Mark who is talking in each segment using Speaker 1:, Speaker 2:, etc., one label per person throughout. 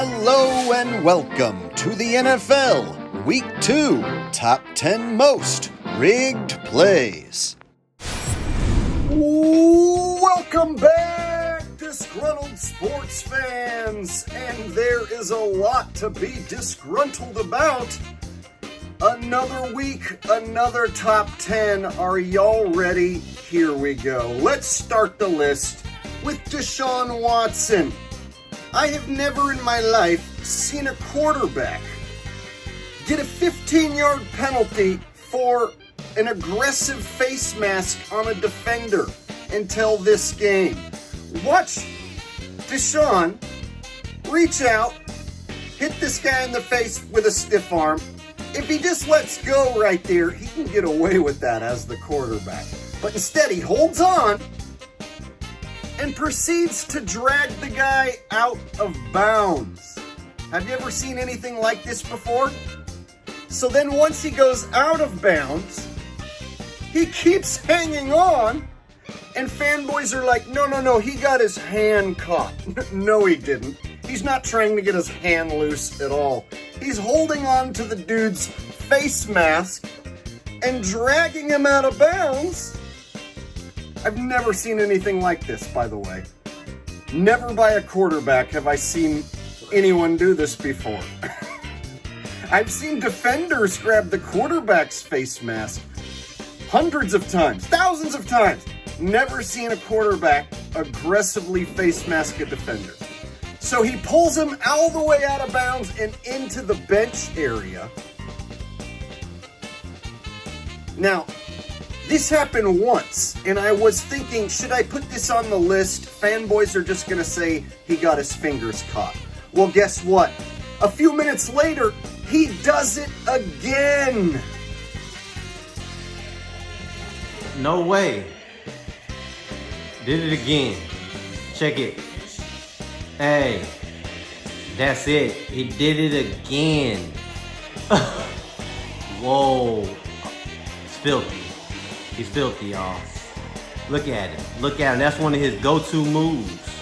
Speaker 1: Hello and welcome to the NFL Week 2 Top 10 Most Rigged Plays. Welcome back, disgruntled sports fans, and there is a lot to be disgruntled about. Another week, another top 10. Are y'all ready? Here we go. Let's start the list with Deshaun Watson. I have never in my life seen a quarterback get a 15-yard penalty for an aggressive face mask on a defender until this game. Watch Deshaun reach out, hit this guy in the face with a stiff arm. If he just lets go right there, he can get away with that as the quarterback. But instead, he holds on and proceeds to drag the guy out of bounds. Have you ever seen anything like this before? So then once he goes out of bounds, he keeps hanging on, and fanboys are like, no, he got his hand caught. No, he didn't. He's not trying to get his hand loose at all. He's holding on to the dude's face mask and dragging him out of bounds. I've never seen anything like this, by the way. Never by a quarterback have I seen anyone do this before. I've seen defenders grab the quarterback's face mask hundreds of times, thousands of times. Never seen a quarterback aggressively face mask a defender. So he pulls him all the way out of bounds and into the bench area. Now, this happened once, and I was thinking, should I put this on the list? Fanboys are just going to say he got his fingers caught. Well, guess what? A few minutes later, he does it again.
Speaker 2: No way. Did it again. Check it. Hey, that's it. He did it again. Whoa. It's filthy. He's filthy, y'all. Look at him. Look at him. That's one of his go-to moves.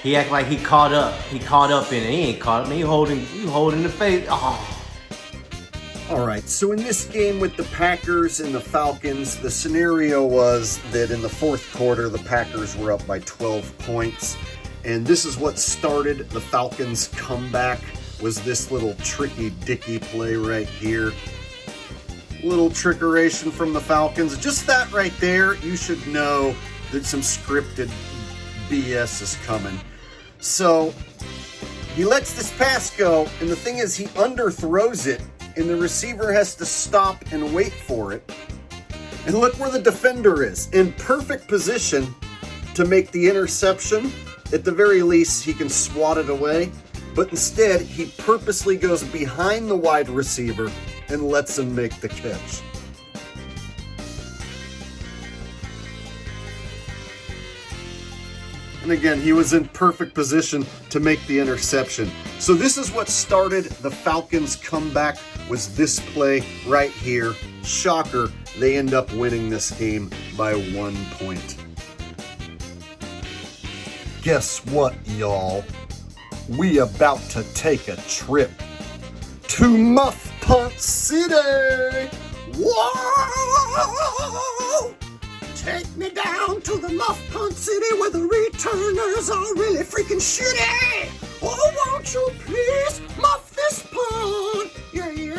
Speaker 2: He act like he caught up. He caught up in it. He ain't caught up. He holding the face. Oh.
Speaker 1: All right, so in this game with the Packers and the Falcons, the scenario was that in the fourth quarter, the Packers were up by 12 points. And this is what started the Falcons' comeback, was this little tricky dicky play right here. Little trickeration from the Falcons. Just that right there, you should know that some scripted BS is coming. So he lets this pass go, and the thing is he underthrows it, and the receiver has to stop and wait for it. And look where the defender is, in perfect position to make the interception. At the very least, he can swat it away, but instead, he purposely goes behind the wide receiver and lets him make the catch. And again, he was in perfect position to make the interception. So this is what started the Falcons' comeback, was this play right here. Shocker, they end up winning this game by 1 point. Guess what, y'all? We about to take a trip to Muff Punt City! Whoa! Take me down to the Muff Punt City where the returners are really freaking shitty! Oh, won't you please muff this punt? Yeah, yeah!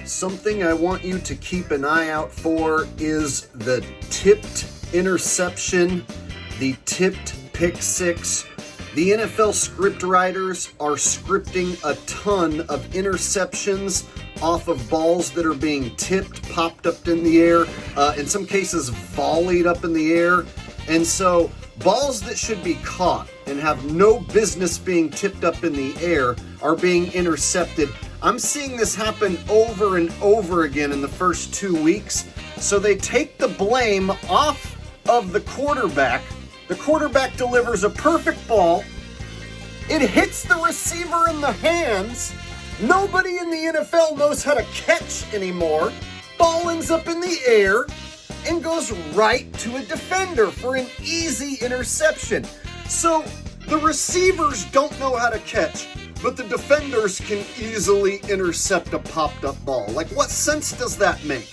Speaker 1: Something I want you to keep an eye out for is the tipped interception, the tipped pick six. The NFL script writers are scripting a ton of interceptions off of balls that are being tipped, popped up in the air, in some cases volleyed up in the air. And so balls that should be caught and have no business being tipped up in the air are being intercepted. I'm seeing this happen over and over again in the first 2 weeks. So they take the blame off of the quarterback. The quarterback delivers a perfect ball. It hits the receiver in the hands, Nobody in the NFL knows how to catch anymore. Ball ends up in the air and goes right to a defender for an easy interception. So the receivers don't know how to catch, but the defenders can easily intercept a popped up ball. Like, what sense does that make?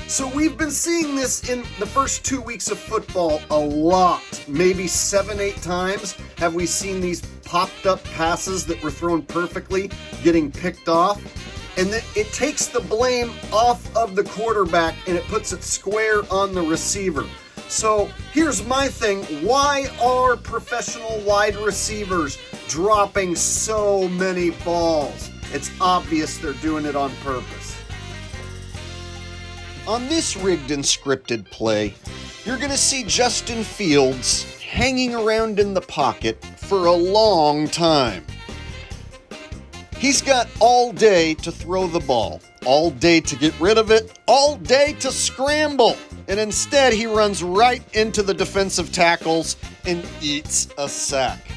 Speaker 1: So we've been seeing this in the first 2 weeks of football a lot. Maybe 7-8 times have we seen these popped up passes that were thrown perfectly getting picked off. And then it takes the blame off of the quarterback and it puts it square on the receiver. So here's my thing. Why are professional wide receivers dropping so many balls? It's obvious they're doing it on purpose. On this rigged and scripted play, you're going to see Justin Fields hanging around in the pocket for a long time. He's got all day to throw the ball, all day to get rid of it, all day to scramble. And instead, he runs right into the defensive tackles and eats a sack.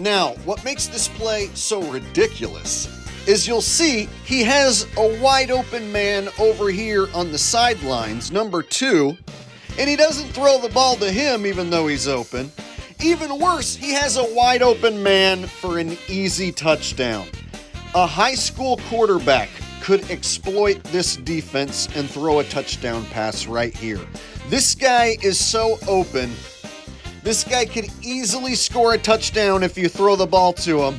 Speaker 1: Now, what makes this play so ridiculous is you'll see he has a wide open man over here on the sidelines, number 2, and he doesn't throw the ball to him even though he's open. Even worse, he has a wide open man for an easy touchdown. A high school quarterback could exploit this defense and throw a touchdown pass right here. This guy is so open. This guy could easily score a touchdown if you throw the ball to him,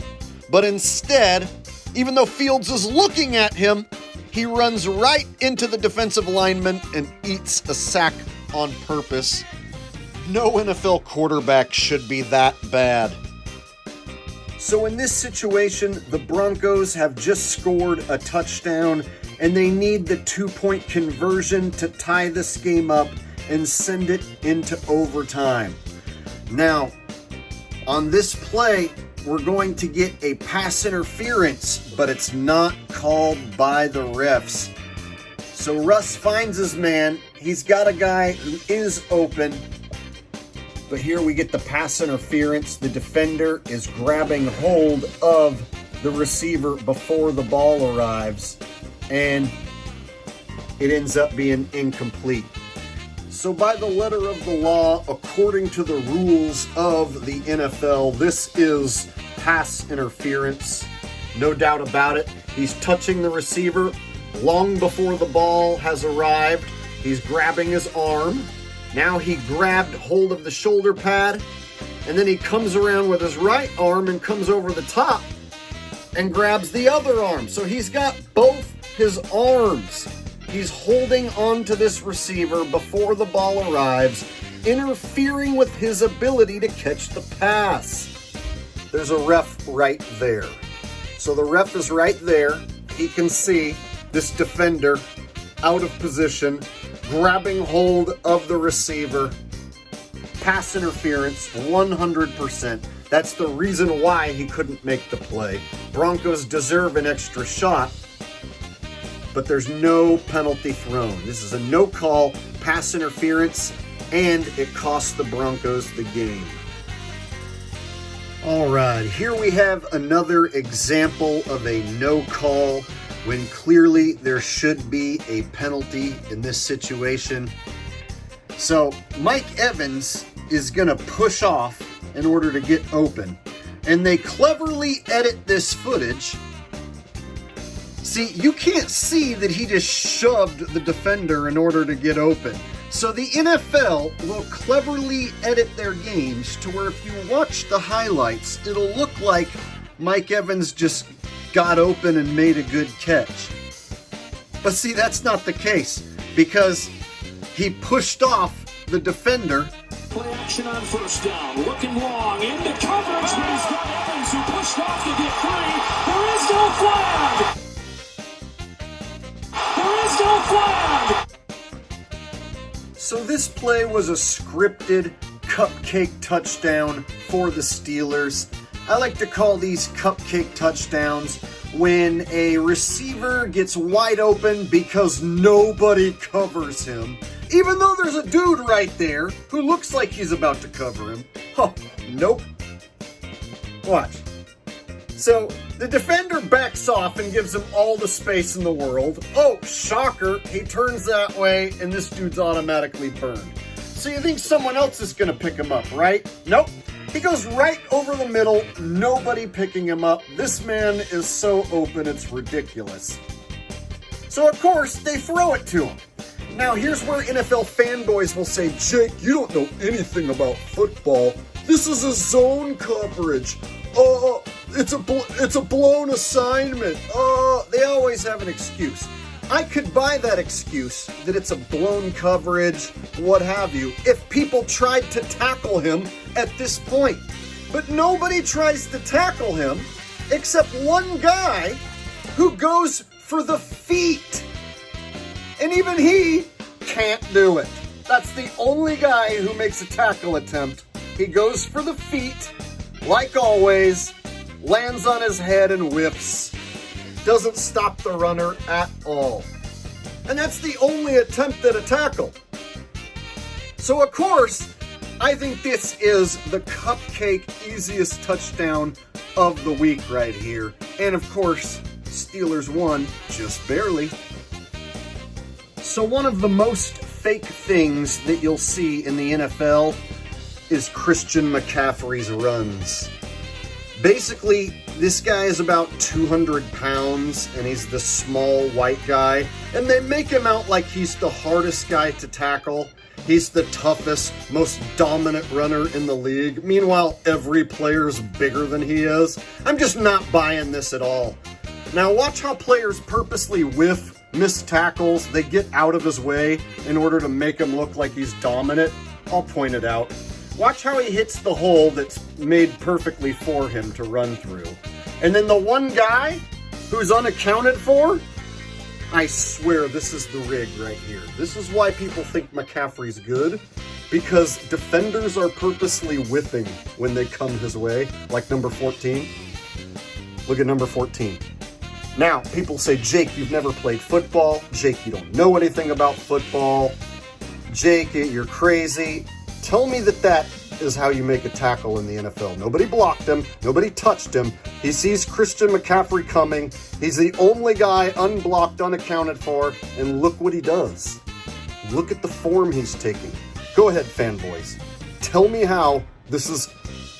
Speaker 1: but instead, even though Fields is looking at him, he runs right into the defensive lineman and eats a sack on purpose. No NFL quarterback should be that bad. So in this situation, the Broncos have just scored a touchdown and they need the 2-point conversion to tie this game up and send it into overtime. Now, on this play, we're going to get a pass interference, but it's not called by the refs. So Russ finds his man. He's got a guy who is open. But here we get the pass interference. The defender is grabbing hold of the receiver before the ball arrives, and it ends up being incomplete. So by the letter of the law, according to the rules of the NFL, this is pass interference. No doubt about it. He's touching the receiver long before the ball has arrived. He's grabbing his arm. Now he grabbed hold of the shoulder pad, and then he comes around with his right arm and comes over the top and grabs the other arm. So he's got both his arms. He's holding on to this receiver before the ball arrives, interfering with his ability to catch the pass. There's a ref right there. So the ref is right there. He can see this defender out of position, grabbing hold of the receiver. Pass interference, 100%. That's the reason why he couldn't make the play. Broncos deserve an extra shot, but there's no penalty thrown. This is a no-call pass interference, and it cost the Broncos the game. All right, here we have another example of a no-call when clearly there should be a penalty in this situation. So Mike Evans is going to push off in order to get open, and they cleverly edit this footage. See, you can't see that he just shoved the defender in order to get open. So the NFL will cleverly edit their games to where if you watch the highlights, it'll look like Mike Evans just got open and made a good catch. But see, that's not the case, because he pushed off the defender.
Speaker 3: Play action on first down, looking long, into coverage, but he's got Evans who pushed off to get free. There is no flag! There is no flag!
Speaker 1: So this play was a scripted cupcake touchdown for the Steelers. I like to call these cupcake touchdowns when a receiver gets wide open because nobody covers him, even though there's a dude right there who looks like he's about to cover him. Oh, nope. Watch. So The defender backs off and gives him all the space in the world. Oh, shocker, he turns that way and this dude's automatically burned. So you think someone else is gonna pick him up, right? Nope. He goes right over the middle, nobody picking him up. This man is so open, it's ridiculous. So of course, they throw it to him. Now here's where NFL fanboys will say, Jake, you don't know anything about football. This is a zone coverage. It's a blown assignment. They always have an excuse. I could buy that excuse that it's a blown coverage, what have you, if people tried to tackle him at this point. But nobody tries to tackle him except one guy who goes for the feet. And even he can't do it. That's the only guy who makes a tackle attempt. He goes for the feet, like always, lands on his head and whiffs. Doesn't stop the runner at all. And that's the only attempt at a tackle. So of course, I think this is the cupcake easiest touchdown of the week right here. And of course, Steelers won just barely. So one of the most fake things that you'll see in the NFL is Christian McCaffrey's runs. Basically, this guy is about 200 pounds, and he's the small white guy, and they make him out like he's the hardest guy to tackle. He's the toughest, most dominant runner in the league. Meanwhile, every player's bigger than he is. I'm just not buying this at all. Now watch how players purposely whiff missed tackles. They get out of his way in order to make him look like he's dominant. I'll point it out. Watch how he hits the hole that's made perfectly for him to run through. And then the one guy who's unaccounted for, I swear this is the rig right here. This is why people think McCaffrey's good, because defenders are purposely whiffing when they come his way, like number 14. Look at number 14. Now, people say, Jake, you've never played football. Jake, you don't know anything about football. Jake, you're crazy. Tell me that is how you make a tackle in the NFL. Nobody blocked him. Nobody touched him. He sees Christian McCaffrey coming. He's the only guy unblocked, unaccounted for, and look what he does. Look at the form he's taking. Go ahead, fanboys. Tell me how this is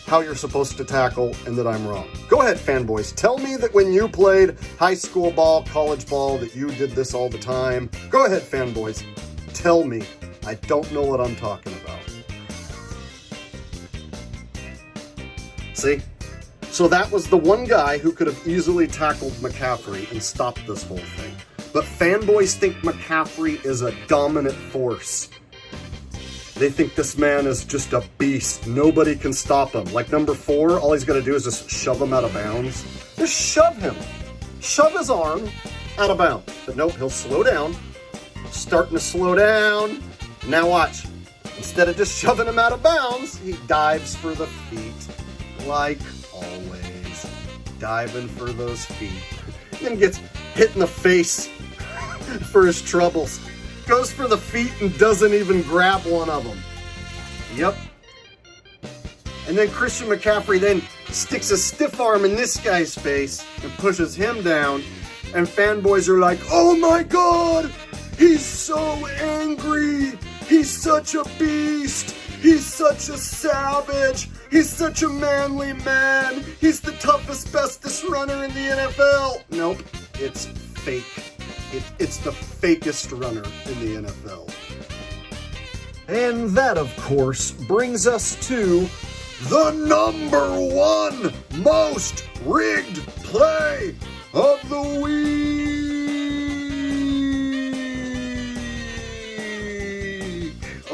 Speaker 1: how you're supposed to tackle and that I'm wrong. Go ahead, fanboys. Tell me that when you played high school ball, college ball, that you did this all the time. Go ahead, fanboys. Tell me. I don't know what I'm talking about. See? So that was the one guy who could have easily tackled McCaffrey and stopped this whole thing. But fanboys think McCaffrey is a dominant force. They think this man is just a beast. Nobody can stop him. Like number 4, all he's got to do is just shove him out of bounds. Just shove him. Shove his arm out of bounds. But nope, he'll slow down. Starting to slow down. Now watch. Instead of just shoving him out of bounds, he dives for the feet. Like always. Diving for those feet. Then gets hit in the face for his troubles. Goes for the feet and doesn't even grab one of them. Yep. And then Christian McCaffrey then sticks a stiff arm in this guy's face and pushes him down. And fanboys are like, oh my God, he's so angry. He's such a beast. He's such a savage. He's such a manly man. He's the toughest, bestest runner in the NFL. Nope, it's fake. It's the fakest runner in the NFL. And that, of course, brings us to the number 1 most rigged play of the week.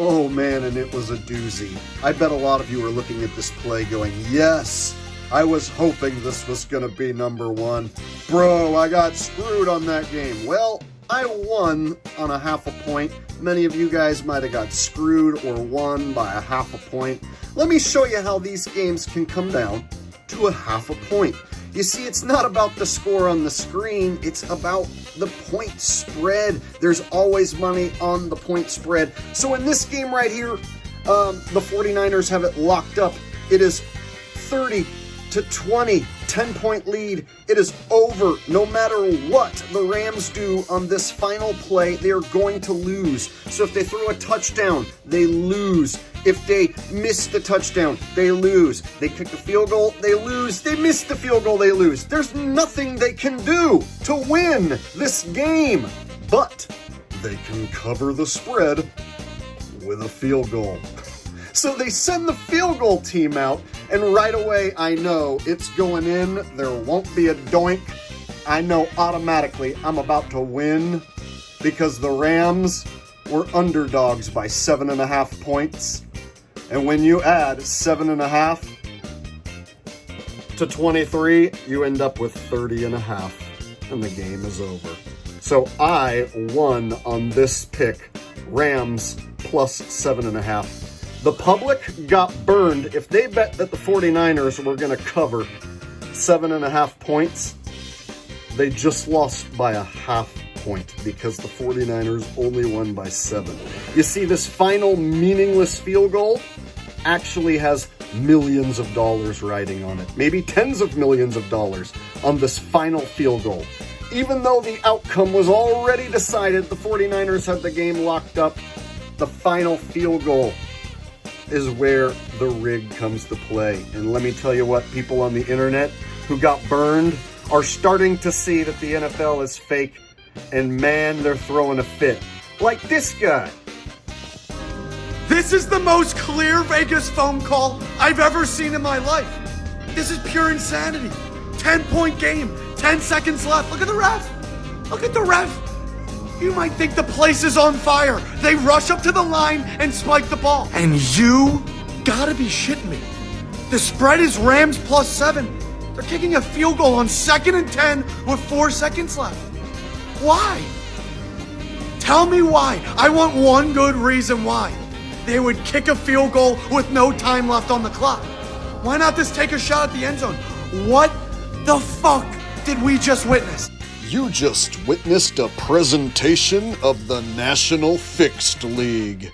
Speaker 1: Oh man, and it was a doozy. I bet a lot of you are looking at this play going, yes, I was hoping this was going to be number 1. Bro, I got screwed on that game. Well, I won on a half a point. Many of you guys might have got screwed or won by a half a point. Let me show you how these games can come down to a half a point. You see, it's not about the score on the screen. It's about the point spread. There's always money on the point spread. So in this game right here, the 49ers have it locked up. It is 30 to 20. 10-point lead. It is over. No matter what the Rams do on this final play, they are going to lose. So if they throw a touchdown, they lose. If they miss the touchdown, they lose. They kick the field goal, they lose. They miss the field goal, they lose. There's nothing they can do to win this game. But they can cover the spread with a field goal. So they send the field goal team out, and right away I know it's going in. There won't be a doink. I know automatically I'm about to win because the Rams were underdogs by 7.5 points. And when you add 7.5 to 23, you end up with 30.5, and the game is over. So I won on this pick, Rams plus 7.5. The public got burned. If they bet that the 49ers were going to cover 7.5 points, they just lost by a half point because the 49ers only won by 7. You see, this final meaningless field goal actually has millions of dollars riding on it. Maybe tens of millions of dollars on this final field goal. Even though the outcome was already decided, the 49ers had the game locked up, the final field goal is where the rig comes to play. And let me tell you what, people on the internet who got burned are starting to see that the NFL is fake, and man, they're throwing a fit. Like this guy.
Speaker 4: This is the most clear Vegas phone call I've ever seen in my life. This is pure insanity. 10-point game, 10 seconds left. Look at the ref. Look at the ref. You might think the place is on fire. They rush up to the line and spike the ball. And you gotta be shitting me. The spread is Rams plus 7. They're kicking a field goal on 2nd and 10 with 4 seconds left. Why? Tell me why. I want one good reason why. They would kick a field goal with no time left on the clock. Why not just take a shot at the end zone? What the fuck did we just witness?
Speaker 1: You just witnessed a presentation of the National Fixed League.